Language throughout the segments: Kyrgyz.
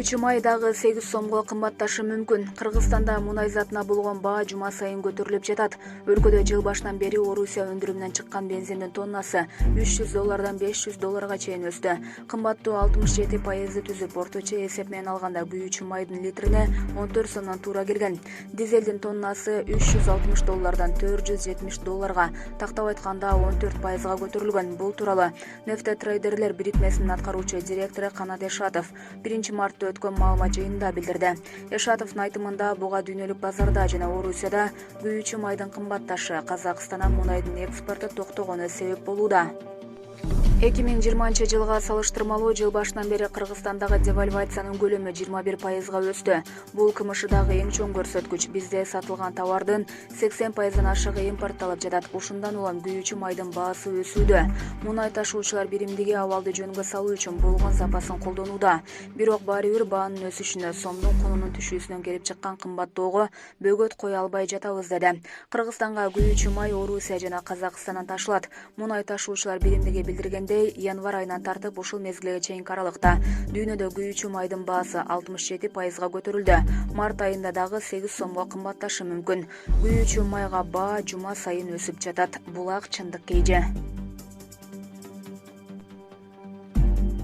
Күйүүчү май дагы 8 сомго кымбатташы мүмкүн. Кыргызстанда мунай затына болгон баа жума сайын көтөрүлүп жатат. Өлкөдө жыл башынан бери Орусия өндүрүмүнөн чыккан бензиндин тоннасы $300 $500 чейин өстү. Кымбаттоо 67% түзүп, орточо эсеп менен алганда күйүүчү майдын литрине 14 сомдон туура келген. Дизелдин тоннасы $360 $470, тактап айтканда 14%га көтөрүлгөн. Бул тууралуу Нефтетрейдерлер бирикмесинин аткаруучу директору Канат Эшатов 1-мартта өткөн маалымат жыйынында билдирди. Эшатовдун айтымында буга дүйнөлүк базарда жана Орусияда күйүүчү майдын кымбатташы Казакстандан мунайдын экспорту токтогону себеп болууда. 2020 жылга салыштырмалуу жыл башынан бери Кыргызстандагы девальвациянын көлөмү 21%га өстү. Бул КМШдагы эң чоң көрсөткүч. Бизде сатылган товардын 80%дан ашыгы импортталып жатат. Ушундан улам күйүүчү майдын баасы өсүүдө. Мунай ташуучулар биримдиги абалды жөнгө салуу үчүн болгон запасын колдонууда. Бирок баары бир баанын өсүшүнө, сомдун кунунун түшүүсүнөн келип чыккан кымбаттоого бөгөт кое албай жатабыз деди. Кыргызстанга күйүүчү май Орусия жана Казакстандан ташылат. Мунай ташуучулар биримдиги билдиргендей, январь айынан тартып ушул мезгилге чейинки аралыкта дүйнөдө күйүүчү майдын баасы 67%га көтөрүлдү. Март айында дагы 8 сомго кымбатташы мүмкүн. Күйүүчү майга баа жума сайын өсүп жатат. Булак чындык кейже.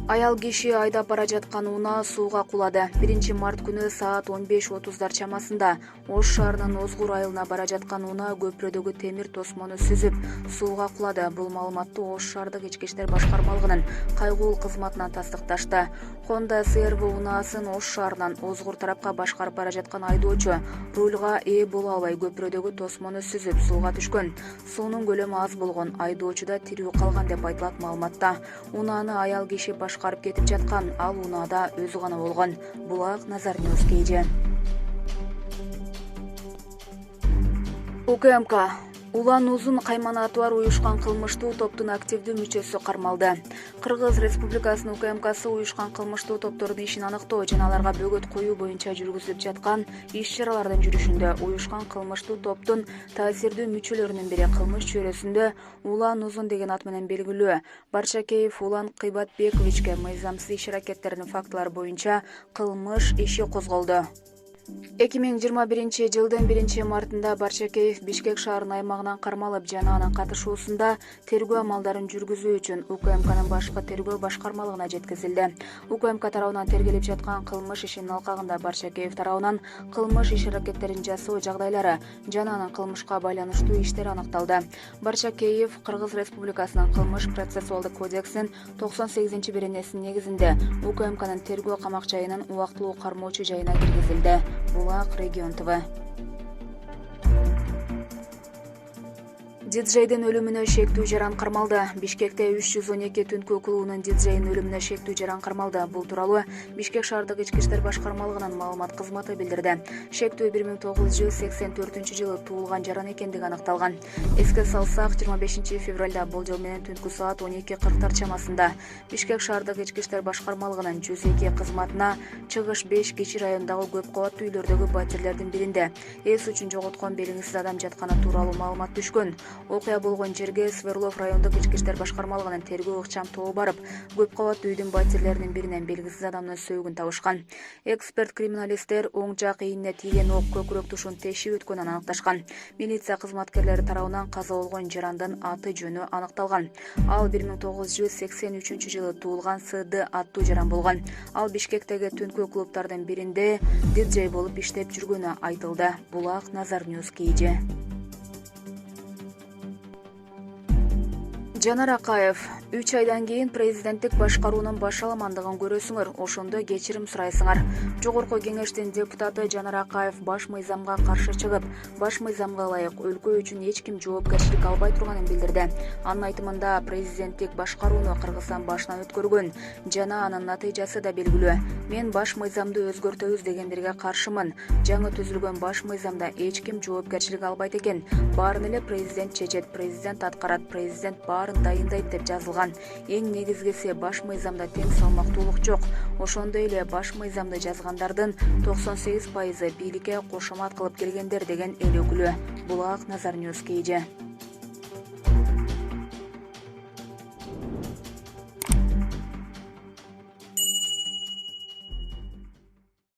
Аял киши айдап бара жаткан унаа сууга кулады. 1-март күнү саат 15:30 чамасында Ош шаарынын Озгур айылына бара жаткан унаа көпүрөдөгү темир тосмону сүзүп, сууга кулады. Бул маалыматты Ош шаардык ички иштер башкармалыгынын кайгылуу кызматынан тастыкташты. Honda CR-V унаасын Ош шаарынан Озгур тарапка башкарып бара жаткан айдоочу рульга ээ боло албай көпүрөдөгү тосмону сүзүп, сууга түшкөн. Суунун көлөмү аз болгон, айдоочу да тирүү калган деп айтылат маалыматта. Унааны аял киши башкарып кетип жаткан, ал унаада өзү гана болгон. Булак Назар Ньюс кейже. УКМК Улан Узун кайманаты бар уюшкан кылмыштуу топтун активдүү мүчөсү кармалды. Кыргыз Республикасынын УКМКсы уюшкан кылмыштуу топтордун ишин аныктоо жана аларга бөгөт коюу боюнча жүргүзүлүп жаткан иш-чаралардын жүрүшүндө уюшкан кылмыштуу топтун таасирдүү мүчөлөрүнүн бири кылмыш чөйрөсүндө Улан Узун деген ат менен белгилүү Барчакеев Улан Кыйбатбековичке мыйзамсыз иш-аракеттердин фактылары боюнча кылмыш иши козголду. 2021 жылдын 1-мартында Барчакеев Бишкек шаарынын аймагынан кармалып, жана анын катышуусунда тергөө амалдарын жүргүзүү үчүн УКМКнын башкы тергөө башкармалыгына жеткизилди. УКМК тарабынан тергелип жаткан кылмыш ишинин алкагында Барчакеев тарабынан кылмыш иш-аракеттерин жасоо жагдайлары жана анын кылмышка байланыштуу иштери аныкталды. Барчакеев Кыргыз Республикасынын кылмыш процессуалдык кодексинин 98-беренесинин негизинде УКМКнын тергөө камак жайынын убактылуу кармоочу жайына киргизилди. Булак Регион ТВ. Диджейдин өлүмүнө шектүү жаран кармалды. Бишкекте 312 түнкү клубунун диджейдин өлүмүнө шектүү жаран кармалды. Бул тууралуу Бишкек шаардык ички иштер башкармалыгынын маалымат кызматы билдирди. Шектүү 1984-жылы туулган жаран экендиги аныкталган. Эске салсак, 25 февралда болжол менен түнкү саат 12:40 чамасында Бишкек шаардык ички иштер башкармалыгынын 102 кызматына Чыгыш 5 Кичи районундагы көп кабаттуу үйлөрдөгү батирлердин биринде эс үчүн жоготкон белгисиз адам жатканы тууралуу маалымат түшкөн. Окуя болгон жерге Сверлов райондук ички иштер башкармалыгынын тергөө ыкчам тобу барып, көп кабаттуу үйдүн батирлеринин биринен белгисиз адамдын сөөгүн табышкан. Эксперт криминалисттер оң жак ийине тийген ок көкүрөк тушун тешип өткөнүн аныкташкан. Милиция кызматкерлери тарабынан каза болгон жарандын аты жөнү аныкталган. Ал 1983-жылы туулган СД аттуу жаран болгон. Ал Бишкектеги түнкү клубтардын биринде диджей болуп иштеп жүргөнү айтылды. Булак Назар Ньюс кейже. Жанар Акаев 3 айдан кийин президенттик башкаруунун башталамандыгын көрөсүңөр, ошондо кечирим сурайсыңар. Жогорку кеңештин депутаты Жанар Акаев баш мыйзамга каршы чыгып, баш мыйзамга ылайык өлкө үчүн эч ким жоопкерчилик албай турганын билдирди. Анын айтымында президенттик башкарууну Кыргызстан башынан өткөргөн жана анын натыйжасы да белгилүү. Мен баш мыйзамды өзгөртөбүз дегендерге каршымын. Жаңы түзүлгөн баш мыйзамда эч ким жоопкерчилик албайт экен. Баарын эле президент чечет, президент аткарат, президент баарын дайындайт деп жазылган. Эң негизгиси баш мыйзамда тең салмактуулук жок. Ошондой эле баш мыйзамды жазгандардын 98% бийликке кошомат кылып келгендер деген эл өкүлү. Булак Назар Ньюс кейже.